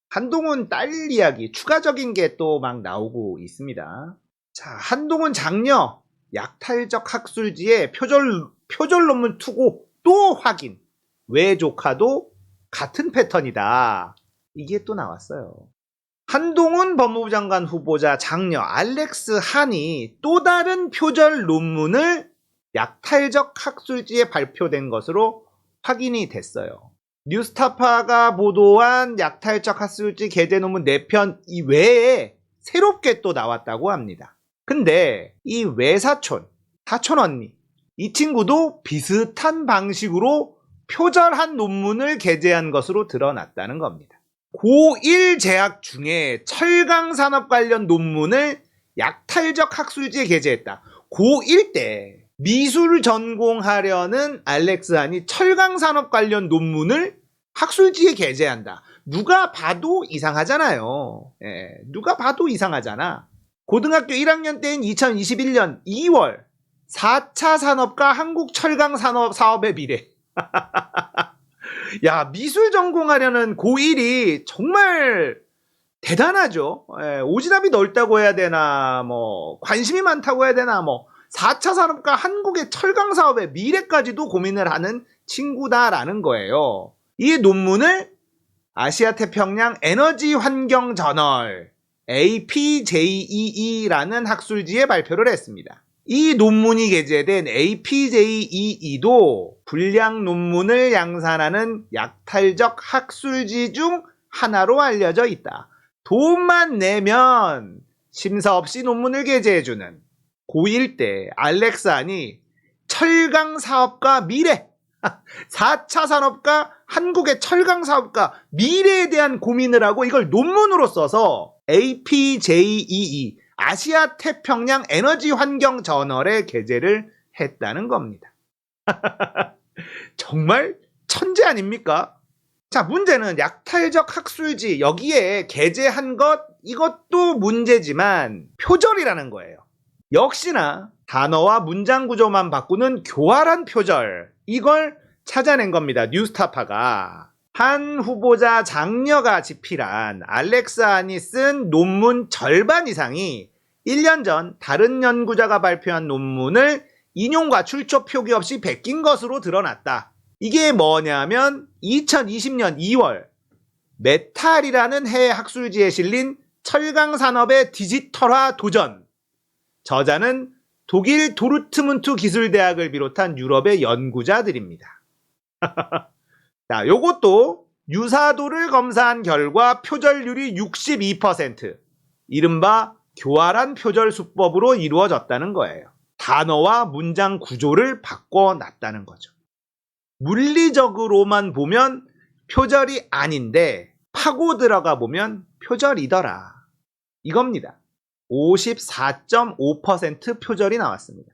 한동훈 딸 이야기 추가적인 게 또 막 나오고 있습니다. 자, 한동훈 장녀 약탈적 학술지에 표절 논문 투고 또 확인. 외 조카도 같은 패턴이다. 이게 또 나왔어요. 한동훈 법무부 장관 후보자 장녀 알렉스 한이 또 다른 표절 논문을 약탈적 학술지에 발표된 것으로 확인이 됐어요. 뉴스타파가 보도한 약탈적 학술지 게재 논문 4편 이외에 새롭게 또 나왔다고 합니다. 근데 이 외사촌, 사촌 언니, 이 친구도 비슷한 방식으로 표절한 논문을 게재한 것으로 드러났다는 겁니다. 고1 재학 중에 철강산업 관련 논문을 약탈적 학술지에 게재했다. 고1 때 미술 전공하려는 알렉스 한이 철강산업 관련 논문을 학술지에 게재한다. 누가 봐도 이상하잖아요. 누가 봐도 이상하잖아. 고등학교 1학년 때인 2021년 2월 4차 산업과 한국철강산업의 미래. 야, 미술 전공하려는 고1이 정말 대단하죠. 오지랖이 넓다고 해야 되나, 관심이 많다고 해야 되나, 4차 산업과 한국의 철강 사업의 미래까지도 고민을 하는 친구다라는 거예요. 이 논문을 아시아태평양 에너지 환경 저널 APJEE라는 학술지에 발표를 했습니다. 이 논문이 게재된 APJEE도 불량 논문을 양산하는 약탈적 학술지 중 하나로 알려져 있다. 돈만 내면 심사 없이 논문을 게재해주는 고1 때 알렉스 한이 철강 사업과 미래, 4차 산업과 한국의 철강 사업과 미래에 대한 고민을 하고 이걸 논문으로 써서 APJEE 아시아 태평양 에너지 환경 저널에 게재를 했다는 겁니다. 정말 천재 아닙니까? 자, 문제는 약탈적 학술지 여기에 게재한 것 이것도 문제지만 표절이라는 거예요. 역시나 단어와 문장 구조만 바꾸는 교활한 표절, 이걸 찾아낸 겁니다. 뉴스타파가. 한 후보자 장녀가 집필한 알렉스 한이 쓴 논문 절반 이상이 1년 전 다른 연구자가 발표한 논문을 인용과 출처 표기 없이 베낀 것으로 드러났다. 이게 뭐냐면 2020년 2월 메탈이라는 해외 학술지에 실린 철강산업의 디지털화 도전. 저자는 독일 도르트문트 기술대학을 비롯한 유럽의 연구자들입니다. 자, 요것도 유사도를 검사한 결과 표절률이 62%, 이른바 교활한 표절 수법으로 이루어졌다는 거예요. 단어와 문장 구조를 바꿔놨다는 거죠. 물리적으로만 보면 표절이 아닌데 파고 들어가 보면 표절이더라. 이겁니다. 54.5% 표절이 나왔습니다.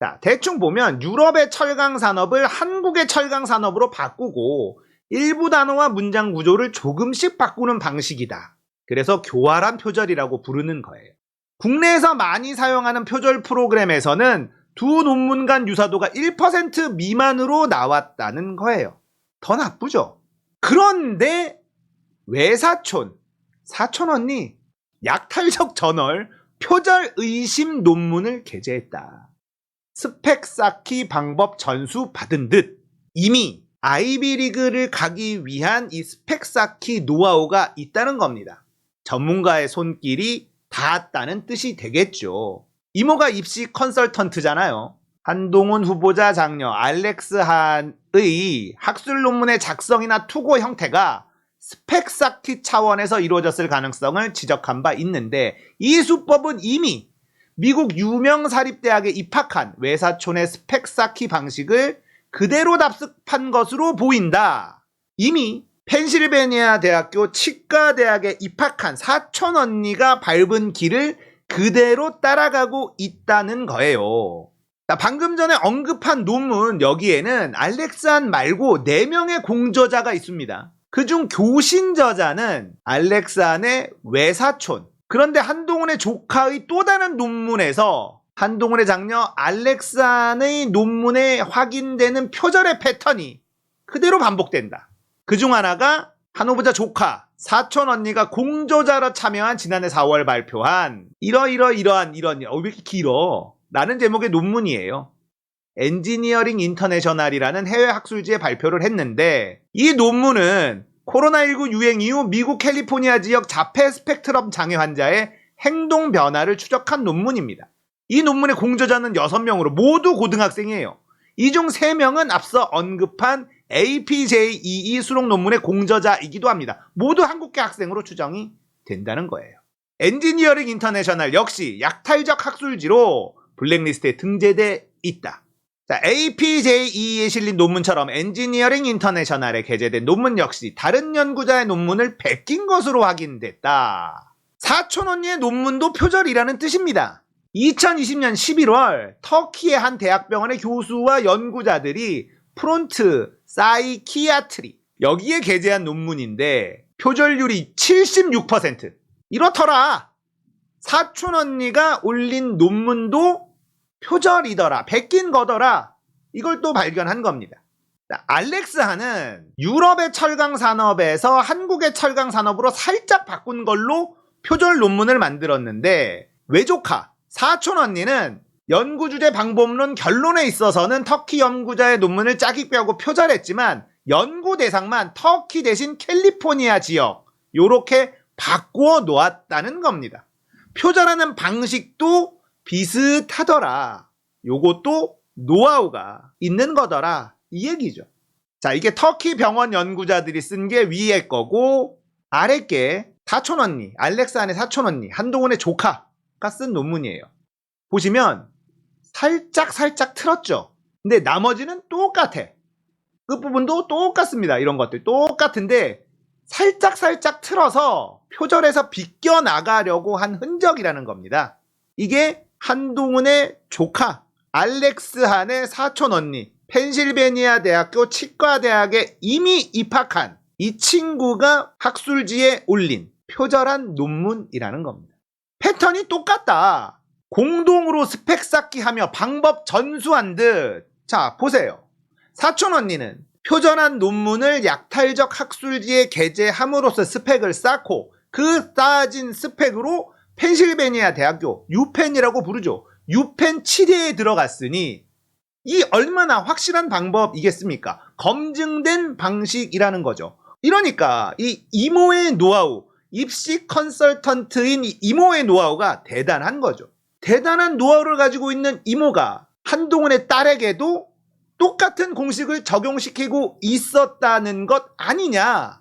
자, 대충 보면 유럽의 철강 산업을 한국의 철강 산업으로 바꾸고 일부 단어와 문장 구조를 조금씩 바꾸는 방식이다. 그래서 교활한 표절이라고 부르는 거예요. 국내에서 많이 사용하는 표절 프로그램에서는 두 논문 간 유사도가 1% 미만으로 나왔다는 거예요. 더 나쁘죠? 그런데 외사촌, 사촌 언니 약탈적 저널 표절 의심 논문을 게재했다. 스펙 쌓기 방법 전수 받은 듯 이미 아이비리그를 가기 위한 이 스펙 쌓기 노하우가 있다는 겁니다. 전문가의 손길이 닿았다는 뜻이 되겠죠. 이모가 입시 컨설턴트잖아요. 한동훈 후보자 장녀 알렉스 한의 학술 논문의 작성이나 투고 형태가 스펙 쌓기 차원에서 이루어졌을 가능성을 지적한 바 있는데 이 수법은 이미 미국 유명 사립대학에 입학한 외사촌의 스펙 쌓기 방식을 그대로 답습한 것으로 보인다. 이미 펜실베니아 대학교 치과대학에 입학한 사촌 언니가 밟은 길을 그대로 따라가고 있다는 거예요. 자, 방금 전에 언급한 논문 여기에는 알렉스 한 말고 4명의 공저자가 있습니다. 그중 교신 저자는 알렉스 한의 외사촌. 그런데 한동훈의 조카의 또 다른 논문에서 한동훈의 장녀 알렉산의 논문에 확인되는 표절의 패턴이 그대로 반복된다. 그중 하나가 한 후보자 조카, 사촌 언니가 공저자로 참여한 지난해 4월 발표한 이러한 왜 이렇게 길어? 라는 제목의 논문이에요. 엔지니어링 인터내셔널이라는 해외 학술지에 발표를 했는데 이 논문은 코로나19 유행 이후 미국 캘리포니아 지역 자폐 스펙트럼 장애 환자의 행동 변화를 추적한 논문입니다. 이 논문의 공저자는 6명으로 모두 고등학생이에요. 이 중 3명은 앞서 언급한 APJEE 수록 논문의 공저자이기도 합니다. 모두 한국계 학생으로 추정이 된다는 거예요. 엔지니어링 인터내셔널 역시 약탈적 학술지로 블랙리스트에 등재돼 있다. 자, APJEE에 실린 논문처럼 엔지니어링 인터내셔널에 게재된 논문 역시 다른 연구자의 논문을 베낀 것으로 확인됐다. 사촌 언니의 논문도 표절이라는 뜻입니다. 2020년 11월 터키의 한 대학병원의 교수와 연구자들이 프론트 사이키아트리 여기에 게재한 논문인데 표절률이 76%. 이렇더라. 사촌 언니가 올린 논문도 표절이더라. 베낀 거더라. 이걸 또 발견한 겁니다. 알렉스하는 유럽의 철강 산업에서 한국의 철강 산업으로 살짝 바꾼 걸로 표절 논문을 만들었는데 외조카 사촌 언니는 연구 주제 방법론 결론에 있어서는 터키 연구자의 논문을 짜깁기하고 표절했지만 연구 대상만 터키 대신 캘리포니아 지역 요렇게 바꾸어 놓았다는 겁니다. 표절하는 방식도 비슷하더라. 요것도 노하우가 있는 거더라. 이 얘기죠. 자, 이게 터키 병원 연구자들이 쓴 게 위에 거고 아래 게 사촌 언니, 알렉산의 사촌 언니, 한동훈의 조카가 쓴 논문이에요. 보시면 살짝 틀었죠. 근데 나머지는 똑같아. 끝부분도 똑같습니다. 이런 것들 똑같은데 살짝 틀어서 표절해서 비껴나가려고 한 흔적이라는 겁니다. 이게 한동훈의 조카 알렉스한의 사촌 언니 펜실베니아 대학교 치과대학에 이미 입학한 이 친구가 학술지에 올린 표절한 논문이라는 겁니다. 패턴이 똑같다. 공동으로 스펙 쌓기 하며 방법 전수한 듯. 자, 보세요. 사촌 언니는 표절한 논문을 약탈적 학술지에 게재함으로써 스펙을 쌓고 그 쌓아진 스펙으로 펜실베니아 대학교 유펜이라고 부르죠. 유펜 7회에 들어갔으니 이 얼마나 확실한 방법이겠습니까? 검증된 방식이라는 거죠. 이러니까 이 이모의 노하우, 입시 컨설턴트인 이 이모의 노하우가 대단한 거죠. 대단한 노하우를 가지고 있는 이모가 한동훈의 딸에게도 똑같은 공식을 적용시키고 있었다는 것 아니냐,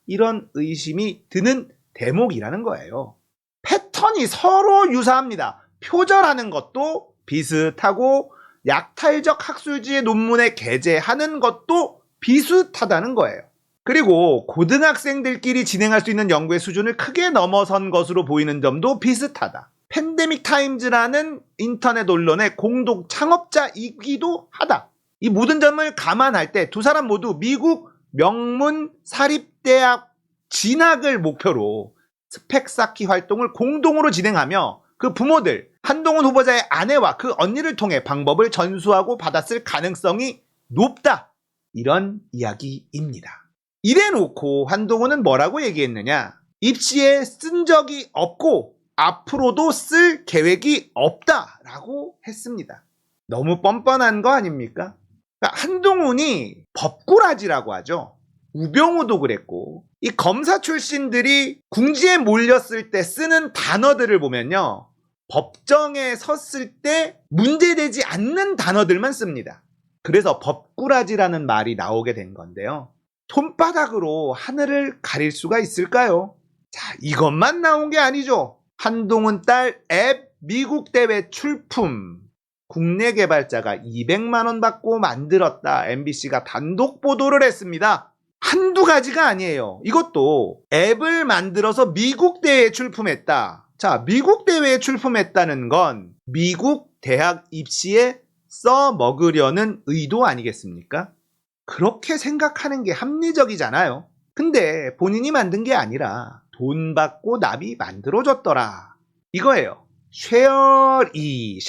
이런 의심이 드는 대목이라는 거예요. 패턴이 서로 유사합니다. 표절하는 것도 비슷하고 약탈적 학술지의 논문에 게재하는 것도 비슷하다는 거예요. 그리고 고등학생들끼리 진행할 수 있는 연구의 수준을 크게 넘어선 것으로 보이는 점도 비슷하다. 팬데믹 타임즈라는 인터넷 언론의 공동 창업자이기도 하다. 이 모든 점을 감안할 때 두 사람 모두 미국 명문 사립대학 진학을 목표로 스펙 쌓기 활동을 공동으로 진행하며 그 부모들, 한동훈 후보자의 아내와 그 언니를 통해 방법을 전수하고 받았을 가능성이 높다. 이런 이야기입니다. 이래놓고 한동훈은 뭐라고 얘기했느냐? 입시에 쓴 적이 없고 앞으로도 쓸 계획이 없다라고 했습니다. 너무 뻔뻔한 거 아닙니까? 그러니까 한동훈이 법꾸라지라고 하죠. 우병우도 그랬고 이 검사 출신들이 궁지에 몰렸을 때 쓰는 단어들을 보면요, 법정에 섰을 때 문제되지 않는 단어들만 씁니다. 그래서 법꾸라지라는 말이 나오게 된 건데요. 손바닥으로 하늘을 가릴 수가 있을까요? 자, 이것만 나온 게 아니죠. 한동훈 딸 앱 미국 대회 출품, 국내 개발자가 200만 원 받고 만들었다. MBC가 단독 보도를 했습니다. 한두 가지가 아니에요. 이것도 앱을 만들어서 미국 대회에 출품했다. 자, 미국 대회에 출품했다는 건 미국 대학 입시에 써먹으려는 의도 아니겠습니까? 그렇게 생각하는 게 합리적이잖아요. 근데 본인이 만든 게 아니라 돈 받고 나비 만들어줬더라. 이거예요. 쉐어리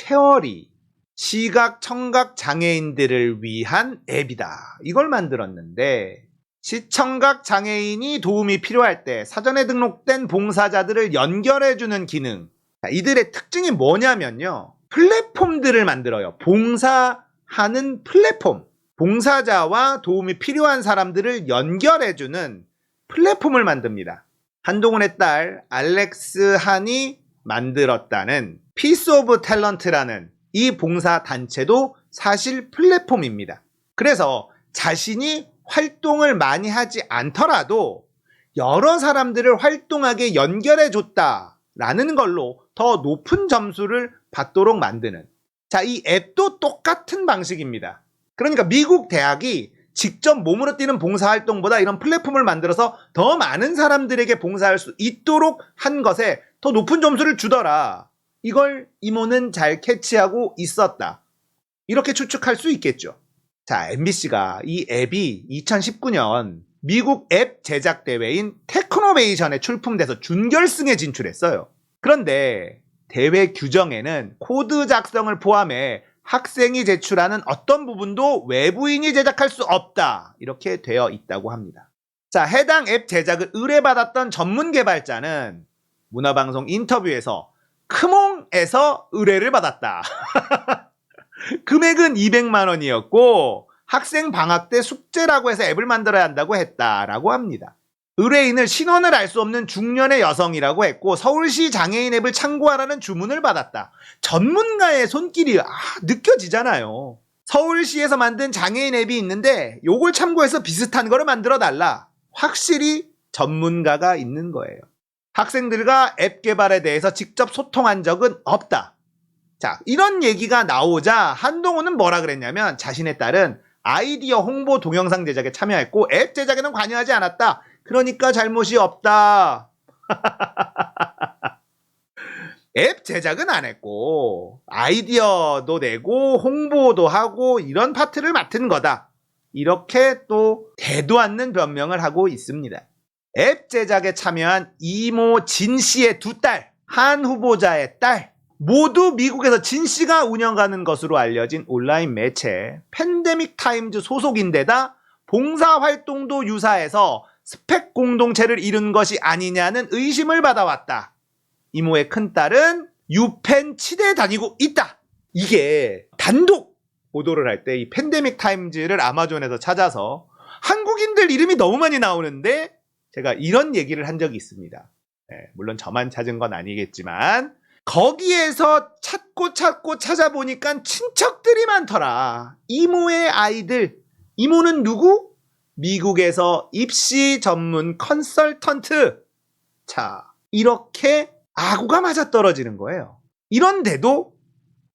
시각 청각 장애인들을 위한 앱이다. 이걸 만들었는데 시청각 장애인이 도움이 필요할 때 사전에 등록된 봉사자들을 연결해주는 기능. 이들의 특징이 뭐냐면요. 플랫폼들을 만들어요. 봉사하는 플랫폼. 봉사자와 도움이 필요한 사람들을 연결해주는 플랫폼을 만듭니다. 한동훈의 딸 알렉스 한이 만들었다는 피스 오브 탤런트라는 이 봉사단체도 사실 플랫폼입니다. 그래서 자신이 활동을 많이 하지 않더라도 여러 사람들을 활동하게 연결해줬다라는 걸로 더 높은 점수를 받도록 만드는, 자, 이 앱도 똑같은 방식입니다. 그러니까 미국 대학이 직접 몸으로 뛰는 봉사활동보다 이런 플랫폼을 만들어서 더 많은 사람들에게 봉사할 수 있도록 한 것에 더 높은 점수를 주더라. 이걸 이모는 잘 캐치하고 있었다. 이렇게 추측할 수 있겠죠. 자, MBC가 이 앱이 2019년 미국 앱 제작 대회인 테크노베이션에 출품돼서 준결승에 진출했어요. 그런데 대회 규정에는 코드 작성을 포함해 학생이 제출하는 어떤 부분도 외부인이 제작할 수 없다. 이렇게 되어 있다고 합니다. 자, 해당 앱 제작을 의뢰받았던 전문 개발자는 문화방송 인터뷰에서 크몽에서 의뢰를 받았다. 금액은 200만 원이었고 학생 방학 때 숙제라고 해서 앱을 만들어야 한다고 했다라고 합니다. 의뢰인을 신원을 알 수 없는 중년의 여성이라고 했고 서울시 장애인 앱을 참고하라는 주문을 받았다. 전문가의 손길이 느껴지잖아요. 서울시에서 만든 장애인 앱이 있는데 요걸 참고해서 비슷한 거를 만들어 달라. 확실히 전문가가 있는 거예요. 학생들과 앱 개발에 대해서 직접 소통한 적은 없다. 자, 이런 얘기가 나오자 한동훈은 뭐라 그랬냐면 자신의 딸은 아이디어 홍보 동영상 제작에 참여했고 앱 제작에는 관여하지 않았다. 그러니까 잘못이 없다. 앱 제작은 안 했고 아이디어도 내고 홍보도 하고 이런 파트를 맡은 거다. 이렇게 또 대도 않는 변명을 하고 있습니다. 앱 제작에 참여한 이모 진 씨의 두 딸, 한 후보자의 딸, 모두 미국에서 진 씨가 운영하는 것으로 알려진 온라인 매체 팬데믹 타임즈 소속인데다 봉사활동도 유사해서 스펙 공동체를 이룬 것이 아니냐는 의심을 받아왔다. 이모의 큰딸은 유펜 치대에 다니고 있다. 이게 단독 보도를 할 때 이 팬데믹 타임즈를 아마존에서 찾아서 한국인들 이름이 너무 많이 나오는데 제가 이런 얘기를 한 적이 있습니다. 물론 저만 찾은 건 아니겠지만 거기에서 찾고 찾아보니까 친척들이 많더라. 이모의 아이들. 이모는 누구? 미국에서 입시 전문 컨설턴트. 자, 이렇게 아구가 맞아떨어지는 거예요. 이런데도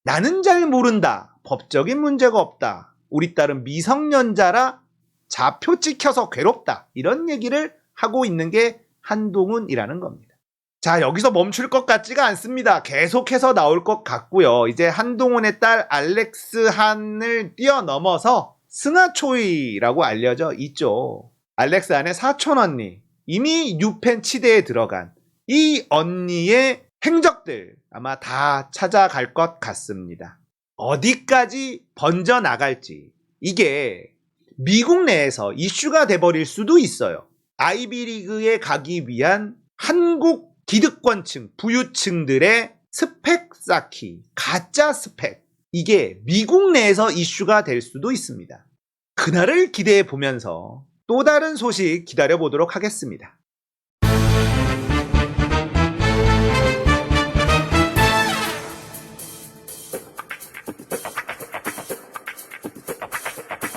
나는 잘 모른다. 법적인 문제가 없다. 우리 딸은 미성년자라 좌표 찍혀서 괴롭다. 이런 얘기를 하고 있는 게 한동훈이라는 겁니다. 자, 여기서 멈출 것 같지가 않습니다. 계속해서 나올 것 같고요. 이제 한동훈의 딸 알렉스 한을 뛰어넘어서 승하초이라고 알려져 있죠. 알렉스 한의 사촌 언니, 이미 유펜 치대에 들어간 이 언니의 행적들 아마 다 찾아갈 것 같습니다. 어디까지 번져나갈지 이게 미국 내에서 이슈가 돼버릴 수도 있어요. 아이비리그에 가기 위한 한국 기득권층, 부유층들의 스펙 쌓기, 가짜 스펙, 이게 미국 내에서 이슈가 될 수도 있습니다. 그날을 기대해 보면서 또 다른 소식 기다려 보도록 하겠습니다.